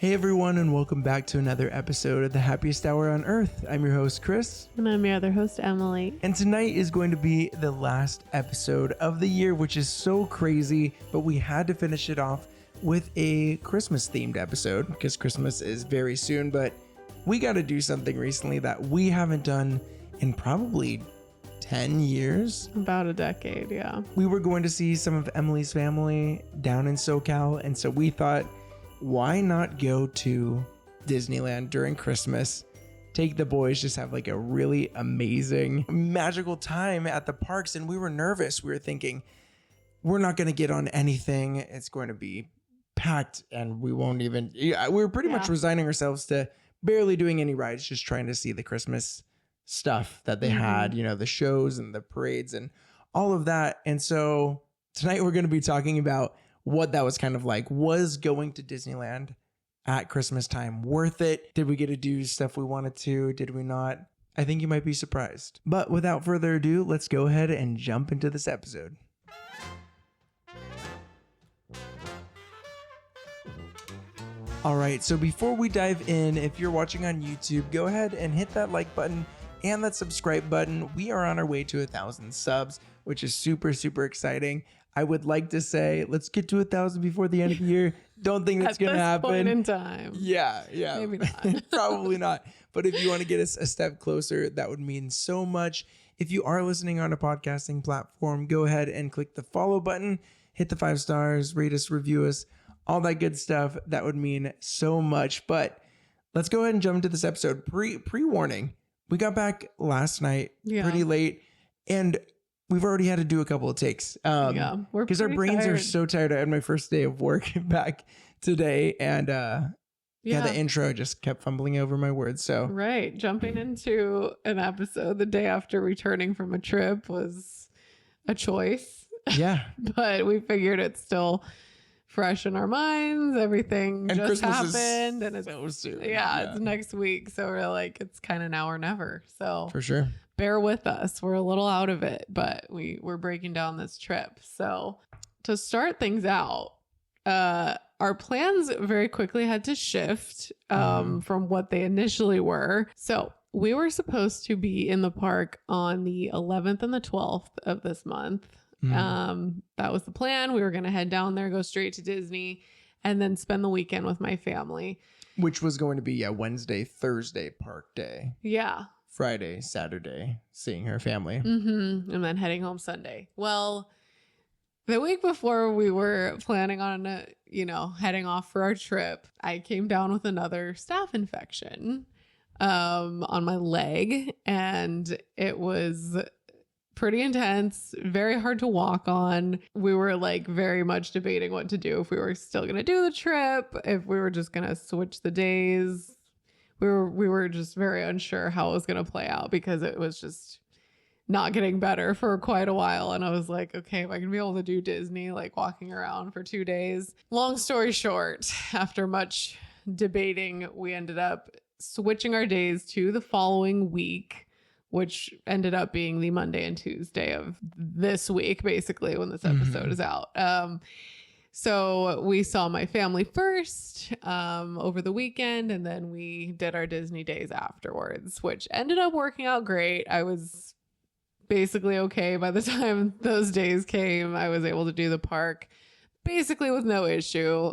Hey everyone, and welcome back to another episode of the Happiest Hour on Earth. I'm your host, Chris. And I'm your other host, Emily. And tonight is going to be the last episode of the year, which is so crazy, but we had to finish it off with a Christmas-themed episode because Christmas is very soon, but we got to do something recently that we haven't done in probably 10 years. About a decade, yeah. We were going to see some of Emily's family down in SoCal, and so we thought, why not go to Disneyland during Christmas, take the boys, just have like a really amazing, magical time at the parks. And we were nervous. We were thinking, we're not going to get on anything. It's going to be packed and we won't even, we were pretty much resigning ourselves to barely doing any rides, just trying to see the Christmas stuff that they had, you know, the shows and the parades and all of that. And so tonight we're going to be talking about what that was kind of like. Was going to Disneyland at Christmas time worth it? Did we get to do stuff we wanted to? Did we not? I think you might be surprised. But without further ado, let's go ahead and jump into this episode. All right, so before we dive in, if you're watching on YouTube, go ahead and hit that like button and that subscribe button. We are on our way to 1,000 subs, which is super, super exciting. I would like to say, let's get to 1,000 before the end of the year. Don't think that's going to happen. At this point in time. Yeah. Maybe not. Probably not. But if you want to get us a step closer, that would mean so much. If you are listening on a podcasting platform, go ahead and click the follow button, hit the 5 stars, rate us, review us, all that good stuff. That would mean so much. But let's go ahead and jump into this episode. Pre-warning. We got back last night pretty late, and we've already had to do a couple of takes. Because our brains are so tired. I had my first day of work back today, and the intro just kept fumbling over my words. So jumping into an episode the day after returning from a trip was a choice. Yeah. But we figured it's still fresh in our minds. Everything and just Christmas happened, and it's so soon. It's next week. So we're like, it's kind of now or never. So for sure, bear with us. We're a little out of it, but we're breaking down this trip. So to start things out, our plans very quickly had to shift from what they initially were. So we were supposed to be in the park on the 11th and the 12th of this month. That was the plan. We were going to head down there, go straight to Disney, and then spend the weekend with my family. Which was going to be Wednesday, Thursday park day. Yeah. Friday, Saturday, seeing her family. And then heading home Sunday. Well, the week before we were planning on, heading off for our trip, I came down with another staph infection on my leg, and it was pretty intense, very hard to walk on. We were like very much debating what to do, if we were still going to do the trip, if we were just going to switch the days. We were just very unsure how it was going to play out because it was just not getting better for quite a while. And I was like, okay, am I going to be able to do Disney, like walking around for 2 days? Long story short, after much debating, we ended up switching our days to the following week, which ended up being the Monday and Tuesday of this week, basically, when this episode is out. So we saw my family first over the weekend, and then we did our Disney days afterwards, which ended up working out great. I was basically okay by the time those days came. I was able to do the park basically with no issue.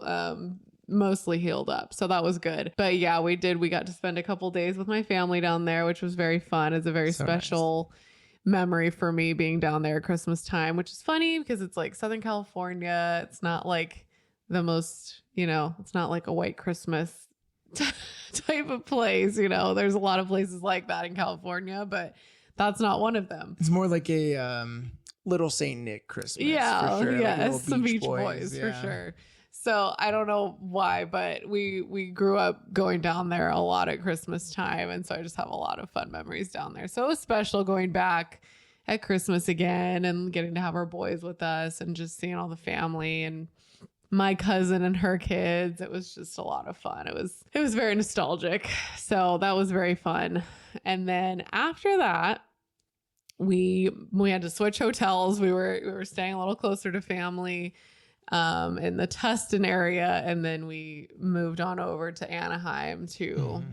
Mostly healed up. So that was good. But yeah, we got to spend a couple days with my family down there, which was very fun. It's a very special memory for me being down there at Christmas time, which is funny because it's like Southern California. It's not like the most, it's not like a white Christmas type of place. There's a lot of places like that in California, but that's not one of them. It's more like a Little Saint Nick Christmas. Yeah. For sure. Yes. Like Some Beach Boys for sure. So I don't know why, but we grew up going down there a lot at Christmas time. And so I just have a lot of fun memories down there. So it was special going back at Christmas again and getting to have our boys with us and just seeing all the family and my cousin and her kids. It was just a lot of fun. It was very nostalgic. So that was very fun. And then after that, we had to switch hotels. We were staying a little closer to family. in the Tustin area. And then we moved on over to Anaheim to,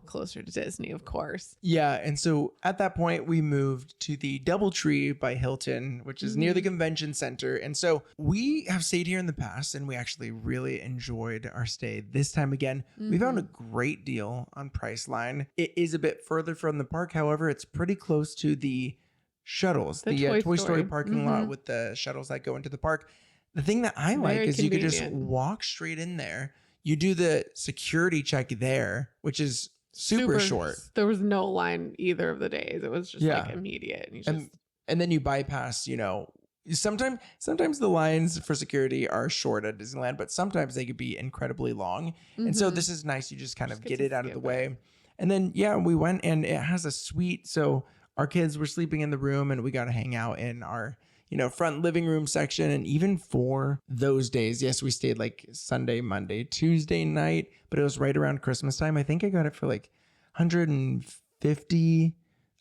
closer to Disney, of course. Yeah. And so at that point, we moved to the Doubletree by Hilton, which is near the convention center. And so we have stayed here in the past and we actually really enjoyed our stay this time again. We found a great deal on Priceline. It is a bit further from the park. However, it's pretty close to the shuttles, the Toy Story parking lot with the shuttles that go into the park. The thing that I like is you could just walk straight in there. You do the security check there, which is super short. There was no line either of the days. It was just like immediate. And then you bypass, sometimes the lines for security are short at Disneyland, but sometimes they could be incredibly long. And so this is nice. You just kind of get it out of the way. And then, we went and it has a suite. So our kids were sleeping in the room and we got to hang out in our front living room section. And even for those days, yes, we stayed like Sunday, Monday, Tuesday night, but it was right around Christmas time. I think I got it for like $150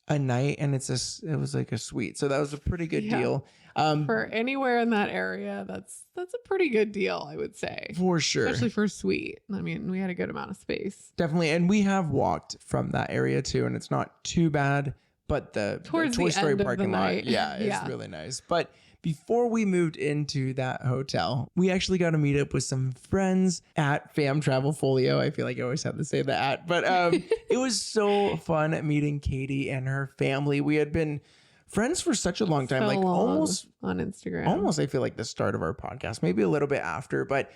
a night, and it was like a suite. So that was a pretty good deal. For anywhere in that area, that's a pretty good deal, I would say. For sure. Especially for suite. I mean, we had a good amount of space. Definitely. And we have walked from that area too, and it's not too bad. But the Toy Story parking lot, is really nice. But before we moved into that hotel, we actually got to meet up with some friends at Fam Travel Folio. I feel like I always have to say the at, but it was so fun meeting Katie and her family. We had been friends for such a long time, almost on Instagram. Almost, I feel like the start of our podcast, maybe a little bit after, but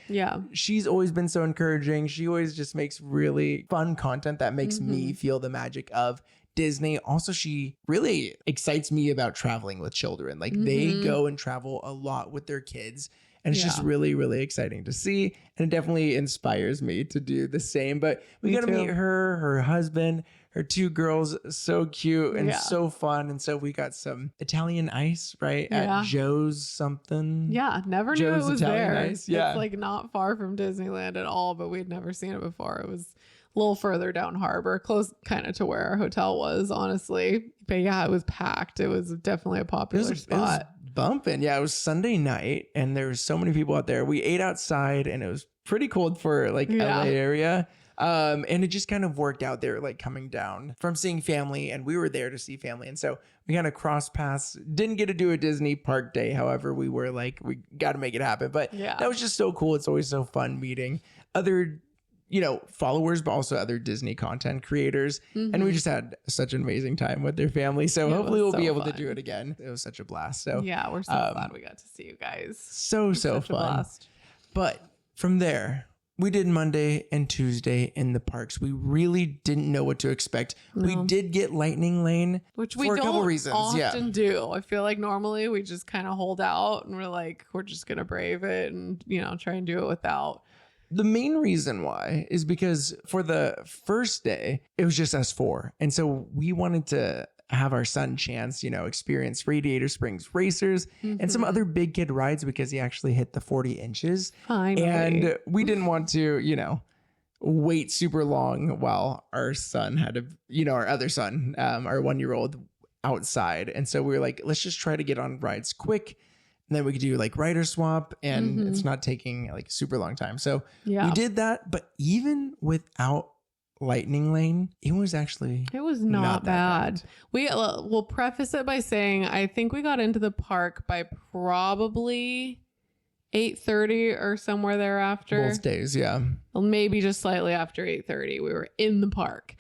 she's always been so encouraging. She always just makes really fun content that makes me feel the magic of Disney. Also, she really excites me about traveling with children. Like they go and travel a lot with their kids. And it's just really, really exciting to see. And it definitely inspires me to do the same. But we got to meet her husband, her two girls, so cute and so fun. And so we got some Italian ice, right? At Joe's something. Yeah, never knew it was Italian there. Ice. Yeah. It's like not far from Disneyland at all, but we'd never seen it before. It was a little further down harbor, close kind of to where our hotel was, honestly. But it was packed. It was definitely a popular spot. It was bumping. Yeah, it was Sunday night and there was so many people out there. We ate outside and it was pretty cold for like LA area. And it just kind of worked out there, like coming down from seeing family, and we were there to see family. And so we kind of crossed paths, didn't get to do a Disney park day. However, we were like, we got to make it happen. But that was just so cool. It's always so fun meeting other followers, but also other Disney content creators. And we just had such an amazing time with their family. So hopefully we'll be able to do it again. It was such a blast. So yeah, we're so glad we got to see you guys. So fun. But from there, we did Monday and Tuesday in the parks. We really didn't know what to expect. No. We did get Lightning Lane, which we for a don't couple reasons. often do. I feel like normally we just kind of hold out and we're like, we're just going to brave it and, try and do it without. The main reason why is because for the first day, it was just us four. And so we wanted to have our son Chance, experience Radiator Springs Racers and some other big kid rides because he actually hit the 40 inches. Finally. And we didn't want to, wait super long while our son had to, our other son, our 1-year-old outside. And so we were like, let's just try to get on rides quick. And then we could do like rider swap and it's not taking like a super long time. So we did that. But even without Lightning Lane, it was not bad. We'll preface it by saying I think we got into the park by probably 8:30 or somewhere thereafter. Both days, yeah. Well, maybe just slightly after 8:30 we were in the park.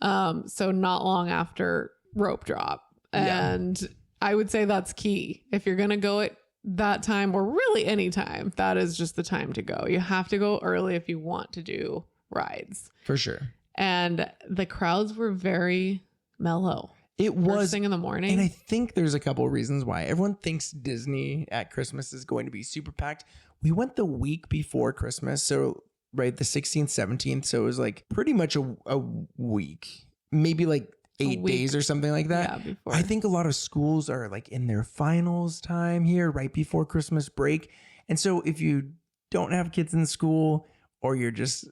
So not long after rope drop. And I would say that's key. If you're gonna go at that time, or really any time, that is just the time to go. You have to go early if you want to do rides. For sure. And the crowds were very mellow. It was first thing in the morning. And I think there's a couple of reasons why. Everyone thinks Disney at Christmas is going to be super packed. We went the week before Christmas. So the 16th, 17th. So it was like pretty much a week, maybe like 8 days or something like that. Yeah, before. I think a lot of schools are like in their finals time here right before Christmas break. And so if you don't have kids in school or you're just,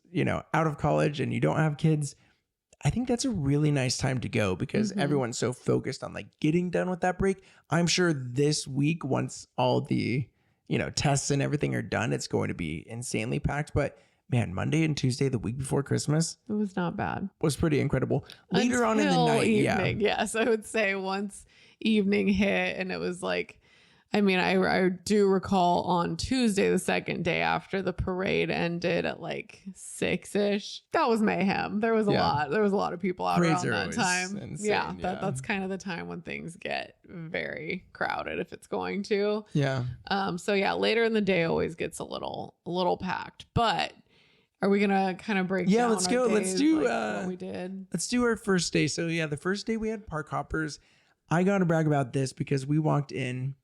out of college and you don't have kids, I think that's a really nice time to go because everyone's so focused on like getting done with that break. I'm sure this week, once all the tests and everything are done, it's going to be insanely packed. But man, Monday and Tuesday, the week before Christmas, It was not bad. was pretty incredible. Later on in the Until night, evening. Yes, I would say once evening hit and it was like, I mean, I do recall on Tuesday, the second day after the parade ended at like 6-ish. That was mayhem. There was a lot. There was a lot of people out Parades around are that always time. insane, That's kind of the time when things get very crowded if it's going to. Yeah. So yeah, later in the day always gets a little packed. But are we gonna kind of break down let's our go. Let's days, do what we did? Let's do our first day. So yeah, the first day we had park hoppers. I gotta brag about this because we walked in.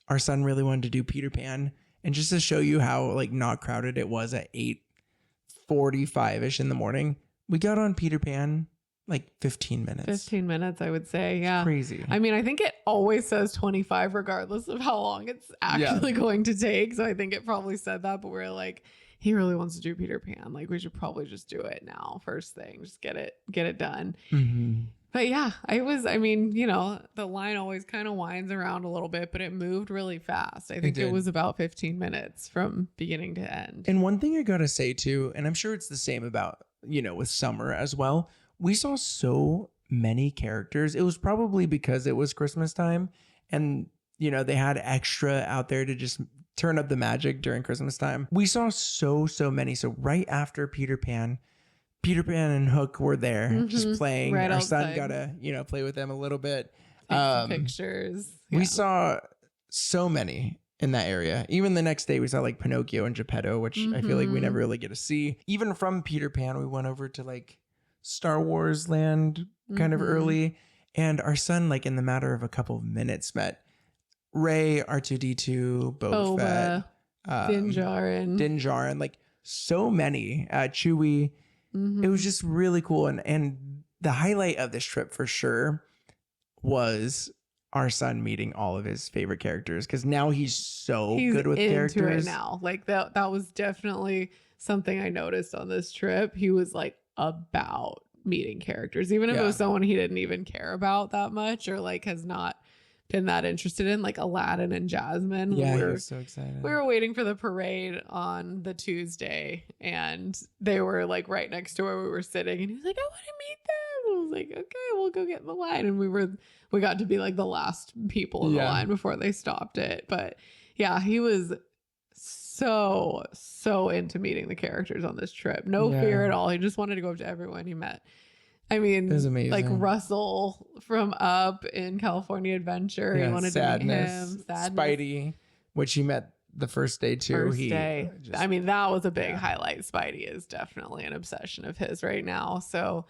Our son really wanted to do Peter Pan, and just to show you how like not crowded it was at 8:45ish in the morning, we got on Peter Pan like 15 minutes. 15 minutes, I would say. Yeah. Crazy. I mean, I think it always says 25 regardless of how long it's actually going to take. So I think it probably said that, but we're like, he really wants to do Peter Pan. Like we should probably just do it now. First thing, just get it done. Mm-hmm. But yeah, the line always kind of winds around a little bit, but it moved really fast. I think it was about 15 minutes from beginning to end. And one thing I got to say too, and I'm sure it's the same about, with summer as well. We saw so many characters. It was probably because it was Christmas time and, they had extra out there to just turn up the magic during Christmas time. We saw so many. So right after Peter Pan and Hook were there just playing. Right Our outside. son got to, play with them a little bit. Take some pictures. We saw so many in that area. Even the next day we saw like Pinocchio and Geppetto, which I feel like we never really get to see. Even from Peter Pan, we went over to like Star Wars land kind of early. And our son, like in the matter of a couple of minutes, met Rey, R2-D2, Boba Fett, Din Djarin, like so many, Chewie. It was just really cool. And the highlight of this trip for sure was our son meeting all of his favorite characters, because now he's good with into characters it now. Like that was definitely something I noticed on this trip. He was like about meeting characters, even if it was someone he didn't even care about that much or like has not been that interested in, like Aladdin and Jasmine. Yeah, he was so excited. We were waiting for the parade on the Tuesday and they were like right next to where we were sitting and he was like, I want to meet them. And I was like, okay, we'll go get in the line. And we got to be like the last people in the line before they stopped it. But yeah, he was so into meeting the characters on this trip. No fear at all. He just wanted to go up to everyone he met. I mean, it was amazing. Like Russell from Up in California Adventure. He wanted to meet him. Sadness. Spidey, which he met the first day too. First day. I mean, that was a big highlight. Spidey is definitely an obsession of his right now. So,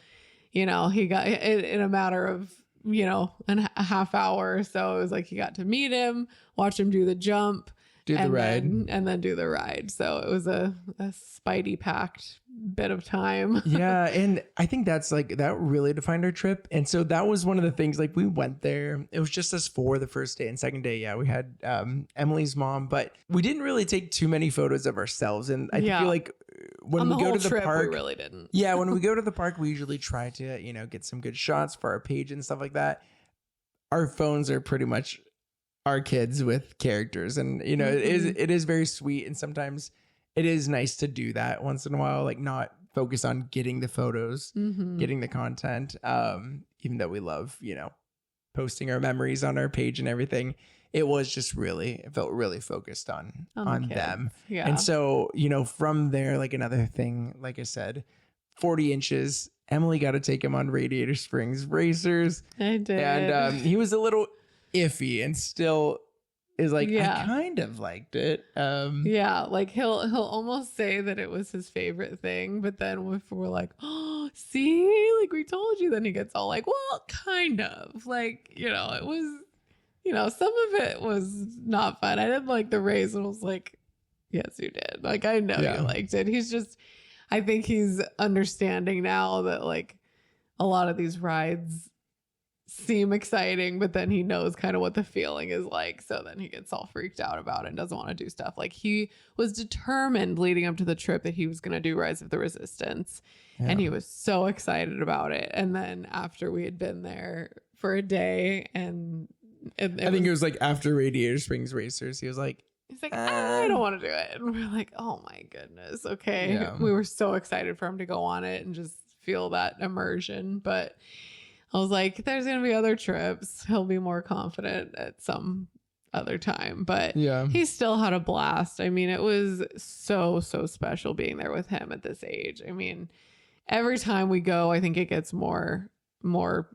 he got it in a matter of, a half hour or so. It was like he got to meet him, watch him do the jump. Do the ride. And then do the ride. So it was a Spidey packed bit of time. Yeah. And I think that really defined our trip. And so that was one of the things, like we went there. It was just us four the first day, and second day. Yeah. We had Emily's mom, but we didn't really take too many photos of ourselves. And I feel like when we go to the park, we really didn't. Yeah. When we go to the park, we usually try to, get some good shots for our page and stuff like that. Our phones are pretty much our kids with characters, and it is very sweet, and sometimes it is nice to do that once in a while, like not focus on getting the photos, getting the content, even though we love posting our memories on our page and everything. It felt really focused on them. And so from there, like another thing, like I said, 40 inches, Emily got to take him on Radiator Springs racers. I did, and he was a little iffy and still is like, I kind of liked it. Like he'll almost say that it was his favorite thing, but then if we're like, oh, see, like we told you, then he gets all like, well, kind of like, it was, some of it was not fun. I didn't like the race, and I was like, yes, you did. Like, I know you liked it. I think he's understanding now that like a lot of these rides seem exciting, but then he knows kind of what the feeling is like. So then he gets all freaked out about it and doesn't want to do stuff. Like he was determined leading up to the trip that he was going to do Rise of the Resistance. Yeah. And he was so excited about it. And then after we had been there for a day and I think it was like after Radiator Springs Racers, he was like, He's like, I don't want to do it. And we're like, oh my goodness. Okay. Yeah. We were so excited for him to go on it and just feel that immersion. But I was like, there's going to be other trips. He'll be more confident at some other time. But Yeah. he still had a blast. I mean, it was so special being there with him at this age. I mean, every time we go, I think it gets more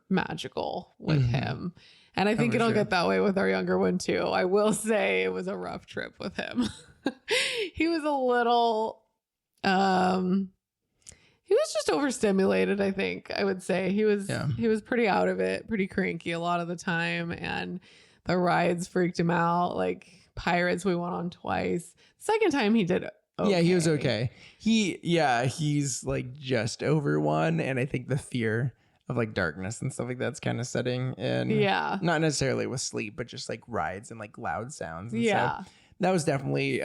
magical with him. And I think it'll get that way with our younger one too. I will say it was a rough trip with him. He was a little, he was just overstimulated. I think I would say he was pretty out of it, pretty cranky a lot of the time. And the rides freaked him out. Like Pirates, we went on twice. Second time he did okay. Yeah, he was okay. He's like just over one. And I think the fear of like darkness and stuff like that's kind of setting in. Yeah. Not necessarily with sleep, but just like rides and like loud sounds. And yeah. So that was definitely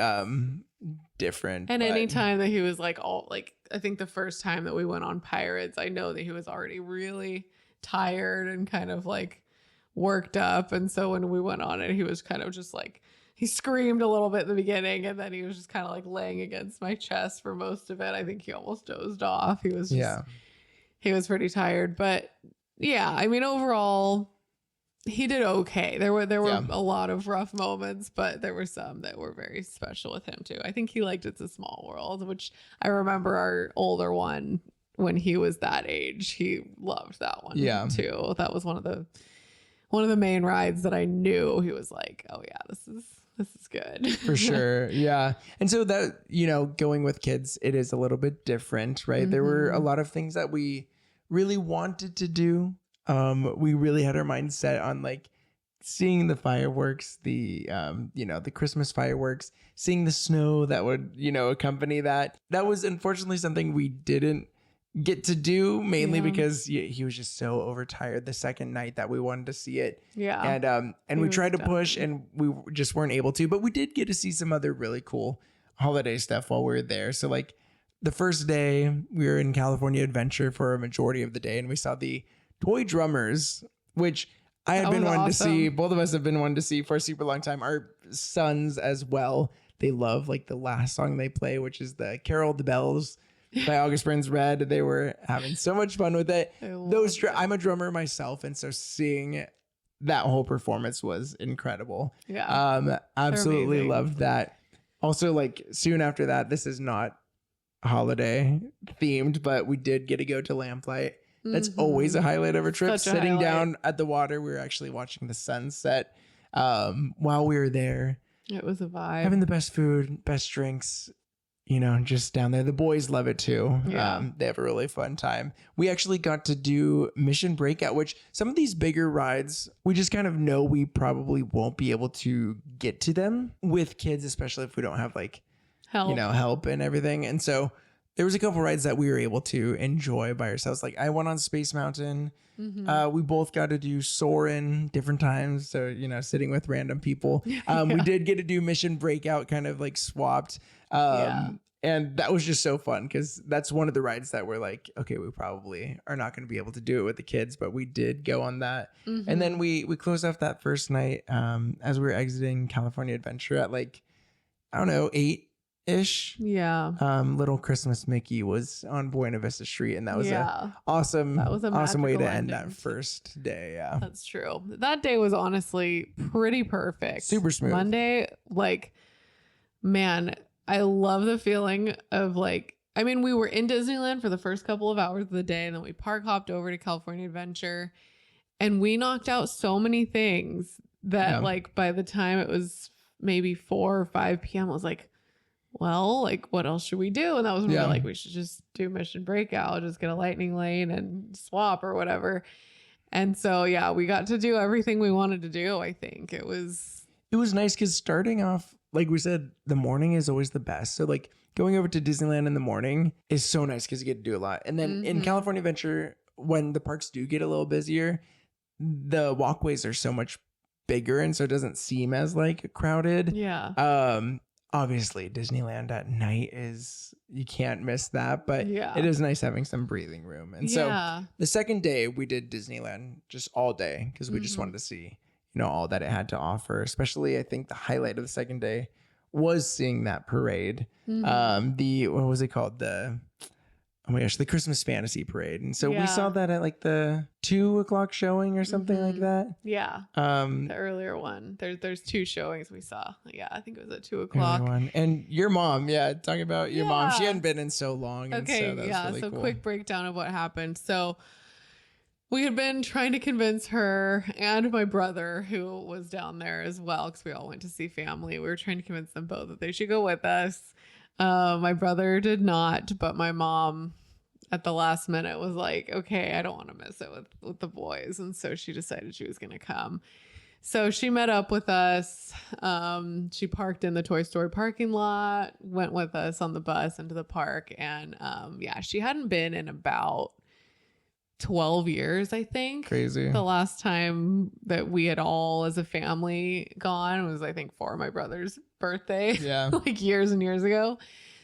different. And any time that he was like all like, I think the first time that we went on Pirates, I know that he was already really tired and kind of like worked up. And so when we went on it, he was kind of just like, he screamed a little bit in the beginning and then he was just kind of like laying against my chest for most of it. I think he almost dozed off. He was just, he was pretty tired, but yeah, I mean, overall he did okay. There were a lot of rough moments, but there were some that were very special with him too. I think he liked It's a Small World, which I remember our older one when he was that age, he loved that one too. That was one of the main rides that I knew he was like, oh yeah, this is good. For sure. Yeah. And so that, you know, going with kids, it is a little bit different, right? There were a lot of things that we really wanted to do. We really had our mind set on like seeing the fireworks, the Christmas fireworks, seeing the snow that would, accompany that. That was unfortunately something we didn't get to do, mainly because he was just so overtired the second night that we wanted to see it. Yeah. And we tried to push and we just weren't able to, but we did get to see some other really cool holiday stuff while we were there. So like the first day we were in California Adventure for a majority of the day and we saw the Toy Drummers, which I had been wanting to see. Both of us have been wanting to see for a super long time. Our sons as well. They love like the last song they play, which is the Carol of the Bells by August Burns Red. They were having so much fun with it. I'm a drummer myself, and so seeing that whole performance was incredible. Yeah, absolutely loved that. Also, like soon after that, this is not holiday themed, but we did get to go to Lamplight. That's always a highlight of a trip. Sitting down at the water, we were actually watching the sunset while we were there. It was a vibe. Having the best food, best drinks. Just down there. The boys love it too. Yeah. They have a really fun time. We actually got to do Mission Breakout, which some of these bigger rides, we just kind of know we probably won't be able to get to them with kids, especially if we don't have like, help and everything. And so there was a couple rides that we were able to enjoy by ourselves. Like I went on Space Mountain. We both got to do Soarin' different times. So, sitting with random people. We did get to do Mission Breakout, kind of like swapped. And that was just so fun because that's one of the rides that we're like, okay, we probably are not going to be able to do it with the kids, but we did go on that. And then we closed off that first night as we were exiting California Adventure at like, I don't know, 8-ish. Yeah. Little Christmas Mickey was on Buena Vista Street, and that was an awesome way to end that first day. Yeah. That's true. That day was honestly pretty perfect. Super smooth. Monday, like, man, I love the feeling of like, I mean, we were in Disneyland for the first couple of hours of the day, and then we park hopped over to California Adventure, and we knocked out so many things that like by the time it was maybe 4 or 5 p.m. I was like, well, like what else should we do? And that was when we were like, we should just do Mission Breakout, just get a lightning lane and swap or whatever. And so, yeah, we got to do everything we wanted to do. I think it was nice because starting off, like we said, the morning is always the best. So like going over to Disneyland in the morning is so nice because you get to do a lot. And then in California Adventure, when the parks do get a little busier, the walkways are so much bigger. And so it doesn't seem as like crowded. Yeah. Obviously Disneyland at night you can't miss that, but it is nice having some breathing room. And so the second day we did Disneyland just all day because we just wanted to see, all that it had to offer. Especially I think the highlight of the second day was seeing that parade. What was it called? Oh my gosh, the Christmas Fantasy Parade. And so we saw that at like the 2:00 showing or something like that. Yeah. The earlier one. There's 2 showings we saw. Yeah, I think it was at 2:00. And your mom, talking about your mom. She hadn't been in so long. Okay, and so that was really cool. Quick breakdown of what happened. So we had been trying to convince her and my brother, who was down there as well, because we all went to see family. We were trying to convince them both that they should go with us. My brother did not, but my mom at the last minute was like, okay, I don't want to miss it with the boys. And so she decided she was going to come. So she met up with us. She parked in the Toy Story parking lot, went with us on the bus into the park. And she hadn't been in about 12 years, I think. Crazy. The last time that we had all as a family gone was, I think, for my brother's birthday. Yeah. Like years and years ago.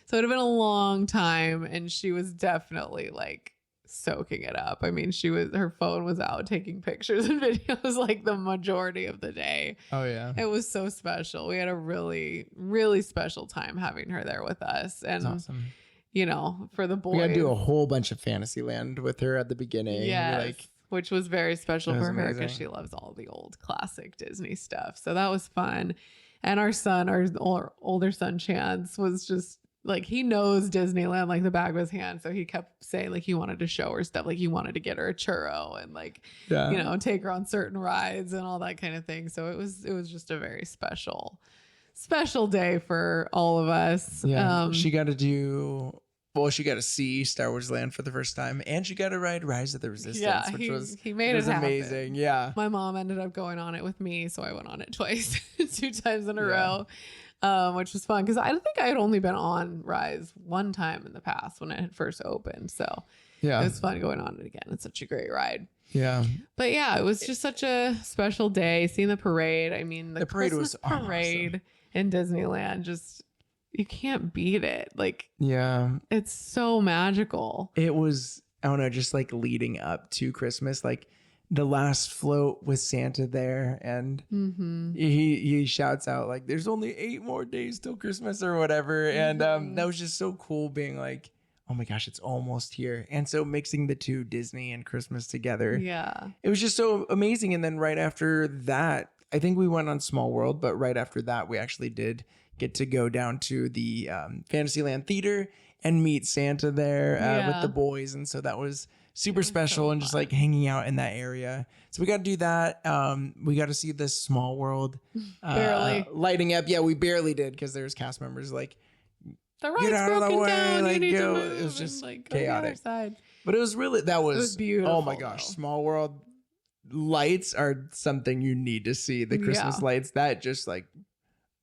So it had been a long time, and she was definitely like soaking it up. I mean, her phone was out taking pictures and videos like the majority of the day. Oh yeah. It was so special. We had a really, really special time having her there with us. And that's awesome. You know, for the boys. We got to do a whole bunch of Fantasyland with her at the beginning. Yeah. Which was very special for her because she loves all the old classic Disney stuff. So that was fun. And our older son, Chance, was just like, he knows Disneyland like the back of his hand. So he kept saying like he wanted to show her stuff. Like he wanted to get her a churro and like, take her on certain rides and all that kind of thing. So it was just a very special day for all of us. Yeah. She got to see Star Wars Land for the first time, and she got to ride Rise of the Resistance, which he made it happen. Amazing. Yeah. My mom ended up going on it with me, so I went on it twice, 2 times in a row, which was fun because I think I had only been on Rise one time in the past when it had first opened. So it was fun going on it again. It's such a great ride. Yeah. But it was just such a special day seeing the parade. I mean, the parade Christmas was parade in Disneyland, just you can't beat it. Like, it's so magical. It was, I don't know, just like leading up to Christmas, like the last float with Santa there, and he shouts out like, "There's only 8 more days till Christmas" or whatever, and that was just so cool, being like, oh my gosh, it's almost here. And so mixing the 2, Disney and Christmas, together, it was just so amazing. And then right after that, I think we went on Small World, but right after that, we actually did get to go down to the Fantasyland Theater and meet Santa there with the boys. And so that was super special, and just like hanging out in that area. So we got to do that. We got to see this Small World barely lighting up. Yeah, we barely did because there's cast members like, the ride's get out of the way, down, like, go. It was just chaotic. But it was really, it was beautiful. Oh my gosh, Small World lights are something you need to see. The Christmas lights, that just like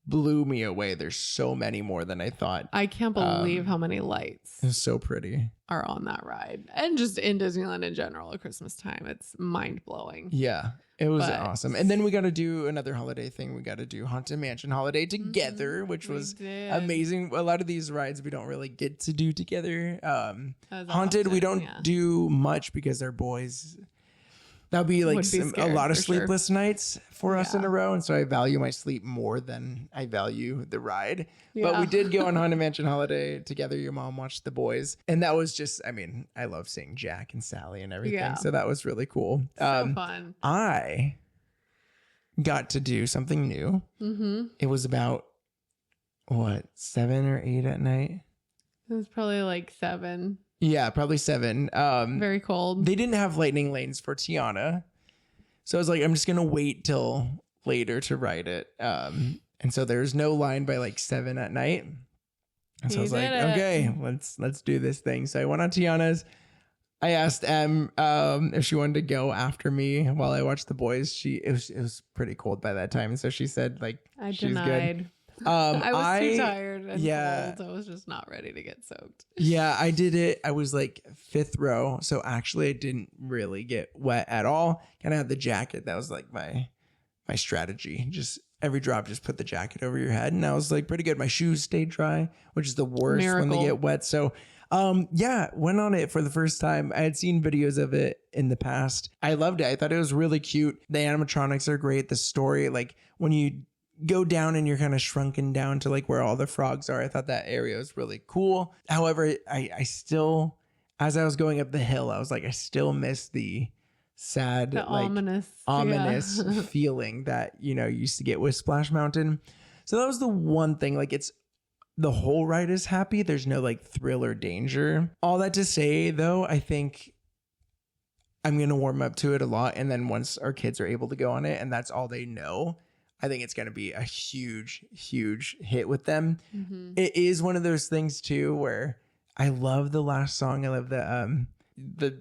blew me away. There's so many more than I thought. I can't believe how many lights it's so pretty are on that ride, and just in Disneyland in general at Christmas time. It's mind blowing. Yeah, it was awesome. And then we got to do another holiday thing. We got to do Haunted Mansion Holiday together, which was amazing. A lot of these rides we don't really get to do together. Haunted, we don't do much because they're boys. That'll be like a lot of sleepless nights for us in a row. And so I value my sleep more than I value the ride. Yeah. But we did go on Haunted Mansion Holiday together. Your mom watched the boys. And that was just, I mean, I love seeing Jack and Sally and everything. Yeah. So that was really cool. So fun. I got to do something new. It was about, 7 or 8 at night? It was probably like 7. Yeah, probably 7. Very cold. They didn't have lightning lanes for Tiana. So I was like, I'm just going to wait till later to ride it. And so there's no line by like 7 at night. And so I was like, okay, let's do this thing. So I went on Tiana's. I asked Em if she wanted to go after me while I watched the boys. It was pretty cold by that time. And so she said like, she's denied. Good. I was too tired and cold. I was just not ready to get soaked. Yeah, I did it. I was like 5th row. So actually I didn't really get wet at all. Kind of had the jacket. That was like my strategy. Just every drop, just put the jacket over your head. And I was like pretty good. My shoes stayed dry, which is the worst when they get wet. So went on it for the first time. I had seen videos of it in the past. I loved it. I thought it was really cute. The animatronics are great. The story, like when you go down and you're kind of shrunken down to like where all the frogs are. I thought that area was really cool. However, I still, as I was going up the hill, I was like, I still miss the sad, The like ominous yeah. feeling that, you know, you used to get with Splash Mountain. So that was the one thing. Like, it's the whole ride is happy. There's no like thrill or danger. All that to say, though, I think I'm going to warm up to it a lot. And then once our kids are able to go on it and that's all they know, I think it's going to be a huge, huge hit with them. Mm-hmm. It is one of those things too, where I love the last song. I love the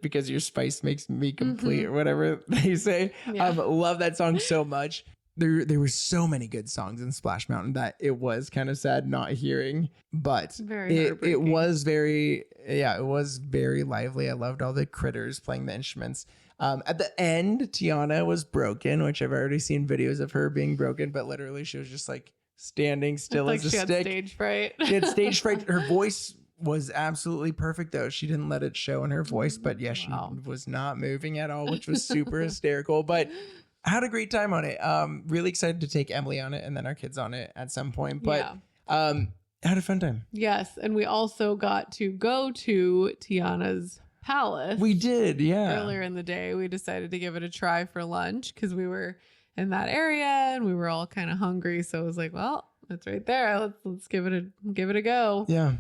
because your spice makes me complete or whatever they say. Yeah. Love that song so much. There were so many good songs in Splash Mountain that it was kind of sad not hearing, but it was very lively. I loved all the critters playing the instruments. At the end, Tiana was broken, which I've already seen videos of her being broken, but literally she was just like standing still as a stick. She had stage fright. She had stage fright. Her voice was absolutely perfect though. She didn't let it show in her voice, but yeah, she was not moving at all, which was super hysterical, but I had a great time on it. Really excited to take Emily on it and then our kids on it at some point, but I had a fun time. Yes. And we also got to go to Tiana's palace. We did. Yeah. Earlier in the day, we decided to give it a try for lunch because we were in that area and we were all kind of hungry. So it was like, well, it's right there. Let's give it a go. Yeah.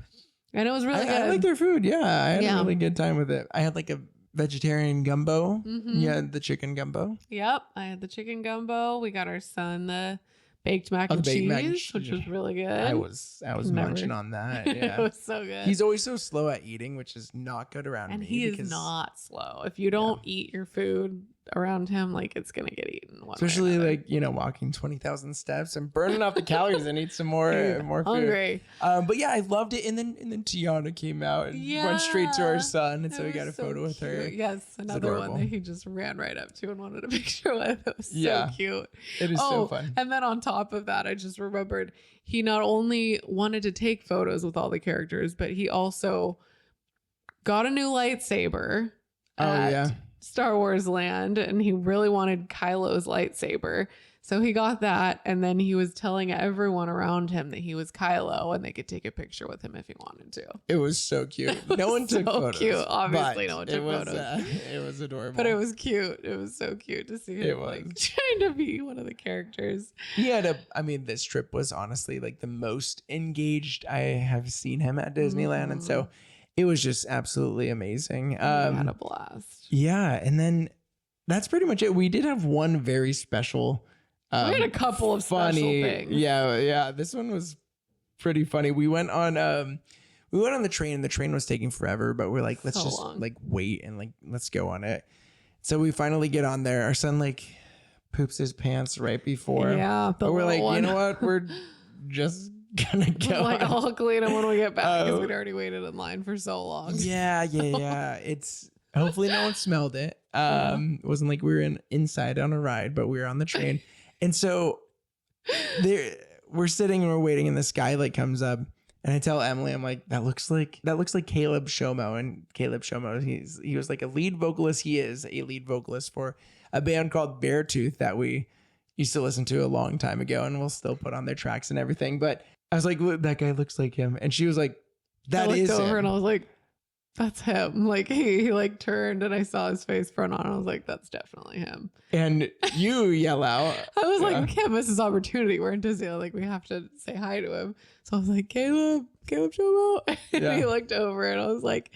And it was really good. I like their food. Yeah. I had a really good time with it. I had like a vegetarian gumbo. Mm-hmm. Yeah. The chicken gumbo. Yep. I had the chicken gumbo. We got our son the baked mac and cheese, which was really good. I was munching on that. Yeah. It was so good. He's always so slow at eating, which is not good around and me. He is not slow. If you don't eat your food around him, like it's gonna get eaten. Especially like, you know, walking 20,000 steps and burning off the calories and eat some more food. Hungry. But yeah, I loved it. And then Tiana came out and went straight to our son, and so we got a photo with her. Yes, another one that he just ran right up to and wanted a picture with. It was so cute. It is so fun. And then on top of that, I just remembered he not only wanted to take photos with all the characters, but he also got a new lightsaber. Star Wars Land, and he really wanted Kylo's lightsaber. So he got that, and then he was telling everyone around him that he was Kylo and they could take a picture with him if he wanted to. It was so cute. No one took photos. Cute. Obviously, no one took photos. It was adorable. But it was cute. It was so cute to see him like trying to be one of the characters. He had this trip was honestly like the most engaged I have seen him at Disneyland. And so it was just absolutely amazing. Had a blast. Yeah. And then that's pretty much it. We did have one very special. We had a couple of funny special things. Yeah. This one was pretty funny. We went on the train, and the train was taking forever, but we're like, let's like wait and like, let's go on it. So we finally get on there. Our son like poops his pants right before. Yeah. But we're like, you know what? We're just gonna go. Like, I'll clean them when we get back because we'd already waited in line for so long. Yeah. It's hopefully no one smelled it. It wasn't like we were inside on a ride, but we were on the train. And so we're sitting and we're waiting, and this guy like comes up, and I tell Emily, I'm like, that looks like Caleb Shomo. And Caleb Shomo, he was like a lead vocalist. He is a lead vocalist for a band called Beartooth that we used to listen to a long time ago, and we'll still put on their tracks and everything. But I was like, look, that guy looks like him. And she was like, that is him. I looked over and I was like, that's him. Like he like turned and I saw his face front on. I was like, that's definitely him. And you yell out. I was like, we can't miss this opportunity. We're in Disneyland. Like we have to say hi to him. So I was like, Caleb Shomo. And he looked over and I was like,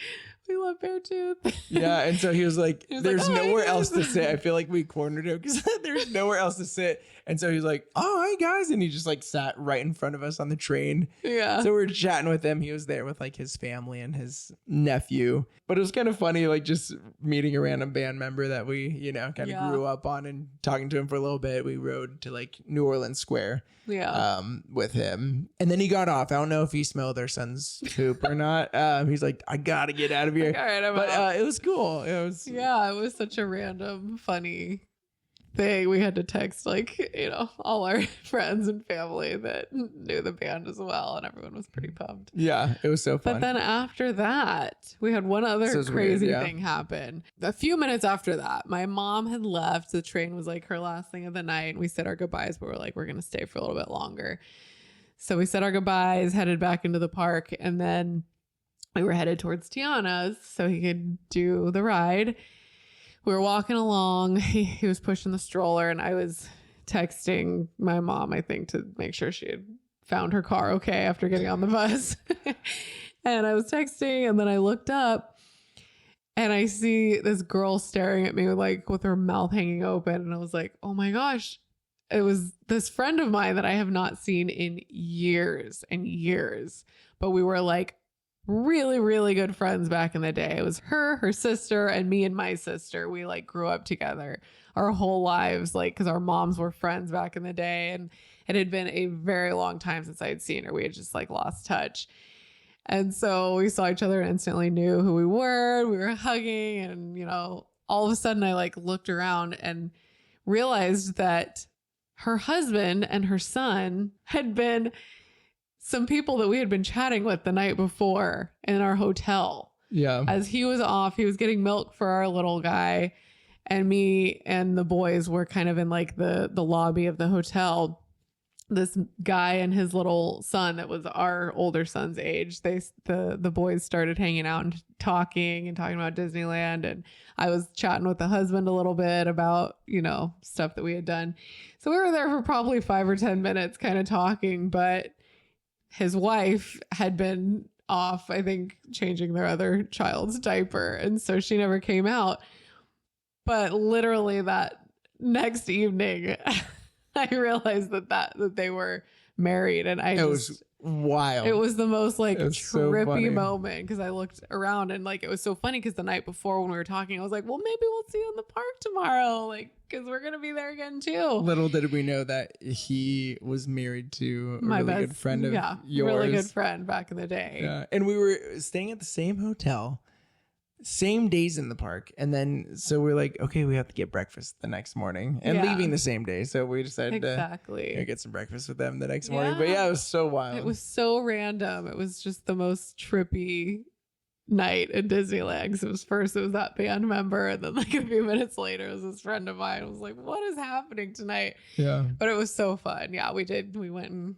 we love Beartooth. Yeah. And so he was like, there's nowhere else to sit. I feel like we cornered him because there's nowhere else to sit. And so he's like, oh, hi guys. And he just like sat right in front of us on the train. Yeah. So we were chatting with him. He was there with like his family and his nephew. But it was kind of funny, like just meeting a random band member that we, you know, kind of grew up on and talking to him for a little bit. We rode to like New Orleans Square with him. And then he got off. I don't know if he smelled our son's poop or not. He's like, I got to get out of here. Like, all right, but it was cool. It was such a random, funny thing. We had to text all our friends and family that knew the band as well, and everyone was pretty pumped. Yeah, it was so fun. But then after that, we had one other crazy thing happen. A few minutes after that, my mom had left. The train was like her last thing of the night, and we said our goodbyes, but we're like, we're gonna stay for a little bit longer. So we said our goodbyes, headed back into the park, and then we were headed towards Tiana's so he could do the ride. We were walking along. He was pushing the stroller, and I was texting my mom, I think, to make sure she had found her car okay after getting on the bus. And I was texting, and then I looked up, and I see this girl staring at me with her mouth hanging open. And I was like, oh my gosh, it was this friend of mine that I have not seen in years and years. But we were like really, really good friends back in the day. It was her sister, and me and my sister. We grew up together our whole lives, because our moms were friends back in the day, and it had been a very long time since I had seen her. We had just lost touch. And so we saw each other and instantly knew who we were. We were hugging, and all of a sudden I looked around and realized that her husband and her son had been some people that we had been chatting with the night before in our hotel. Yeah. As he was off, he was getting milk for our little guy, and me and the boys were kind of in the lobby of the hotel. This guy and his little son that was our older son's age, the boys started hanging out and talking about Disneyland, and I was chatting with the husband a little bit about stuff that we had done. So we were there for probably 5 or 10 minutes kind of talking, but his wife had been off, I think, changing their other child's diaper, and so she never came out. But literally that next evening I realized that they were married, and it was wild. It was the most trippy so moment, because I looked around and it was so funny, because the night before when we were talking, I was like, well, maybe we'll see you in the park tomorrow, because we're gonna be there again too. Little did we know that he was married to a really good friend of yours. Really good friend back in the day. Yeah, and we were staying at the same hotel, same days in the park, and then so we're like, okay, we have to get breakfast the next morning, and leaving the same day, so we decided to get some breakfast with them the next morning. But yeah, it was so wild. It was so random. It was just the most trippy night at Disneyland, because it was that band member, and then a few minutes later it was this friend of mine. I was like, what is happening tonight? Yeah, but it was so fun. Yeah, we went and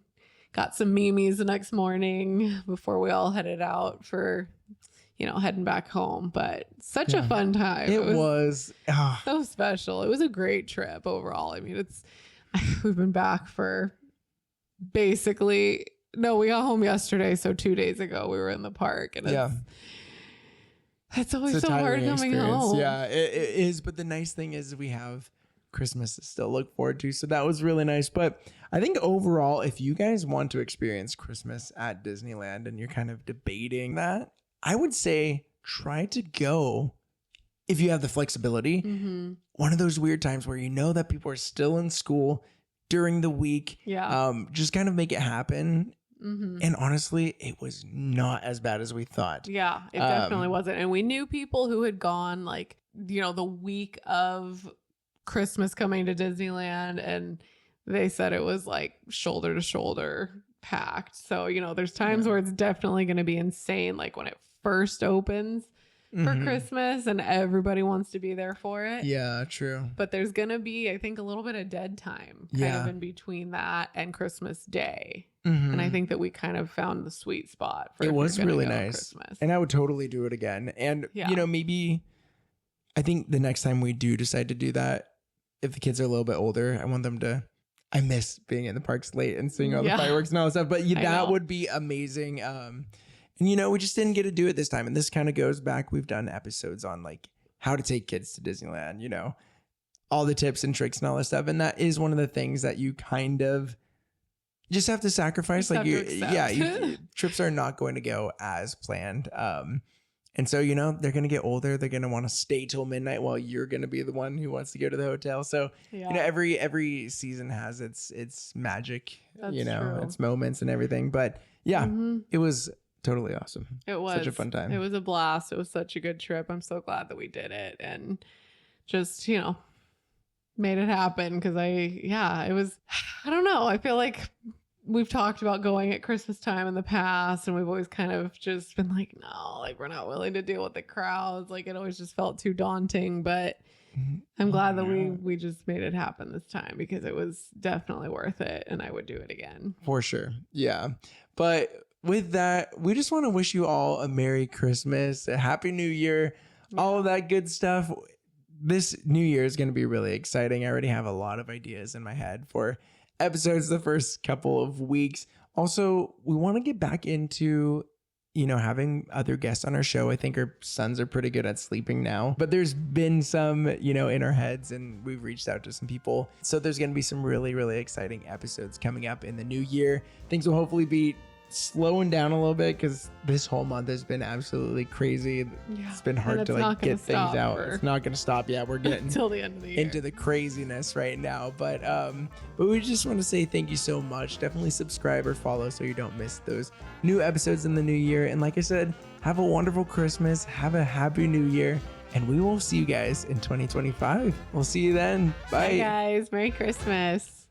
got some Mimi's the next morning before we all headed out for heading back home. But such a fun time. It was so special. It was a great trip overall. I mean, we've been back for basically, no, we got home yesterday, so 2 days ago we were in the park, and it's always so hard coming home. Yeah, it is. But the nice thing is we have Christmas to still look forward to, so that was really nice. But I think overall, if you guys want to experience Christmas at Disneyland and you're kind of debating that, I would say try to go if you have the flexibility. Mm-hmm. One of those weird times where that people are still in school during the week. Yeah. Just kind of make it happen. Mm-hmm. And honestly, it was not as bad as we thought. Yeah, it definitely wasn't. And we knew people who had gone the week of Christmas coming to Disneyland, and they said it was shoulder to shoulder packed. So, there's times where it's definitely going to be insane, when it first opens for Christmas and everybody wants to be there for it. Yeah, true. But there's going to be, I think, a little bit of dead time kind of in between that and Christmas Day. And I think that we kind of found the sweet spot for it. Was really nice. Christmas. And I would totally do it again. And, maybe I think the next time we do decide to do that, if the kids are a little bit older, I want them to, I miss being in the parks late and seeing all the fireworks and all that stuff. But that would be amazing. And, we just didn't get to do it this time. And this kind of goes back. We've done episodes on how to take kids to Disneyland, all the tips and tricks and all that stuff. And that is one of the things that you kind of just have to sacrifice. Trips are not going to go as planned. And so, they're going to get older. They're going to want to stay till midnight while you're going to be the one who wants to go to the hotel. So, every season has its magic, That's true. its moments and everything. But it was totally awesome. It was such a fun time. It was a blast. It was such a good trip. I'm so glad that we did it. And just, made it happen because it was, I don't know. I feel like we've talked about going at Christmas time in the past, and we've always kind of just been like, no, like we're not willing to deal with the crowds. Like it always just felt too daunting, but I'm glad that we just made it happen this time because it was definitely worth it, and I would do it again. For sure. Yeah. But with that, we just want to wish you all a Merry Christmas, a Happy New Year, all of that good stuff. This New Year is going to be really exciting. I already have a lot of ideas in my head for episodes the first couple of weeks. Also, we want to get back into, having other guests on our show. I think our sons are pretty good at sleeping now, but there's been some, in our heads, and we've reached out to some people. So there's going to be some really, really exciting episodes coming up in the new year. Things will hopefully be slowing down a little bit because this whole month has been absolutely crazy. It's been hard to get things out. It's not going to stop. Yeah, we're getting until the end of the year into the craziness right now. But we just want to say thank you so much. Definitely subscribe or follow so you don't miss those new episodes in the new year. And like I said, have a wonderful Christmas. Have a happy new year. And we will see you guys in 2025. We'll see you then. Bye. Bye guys. Merry Christmas.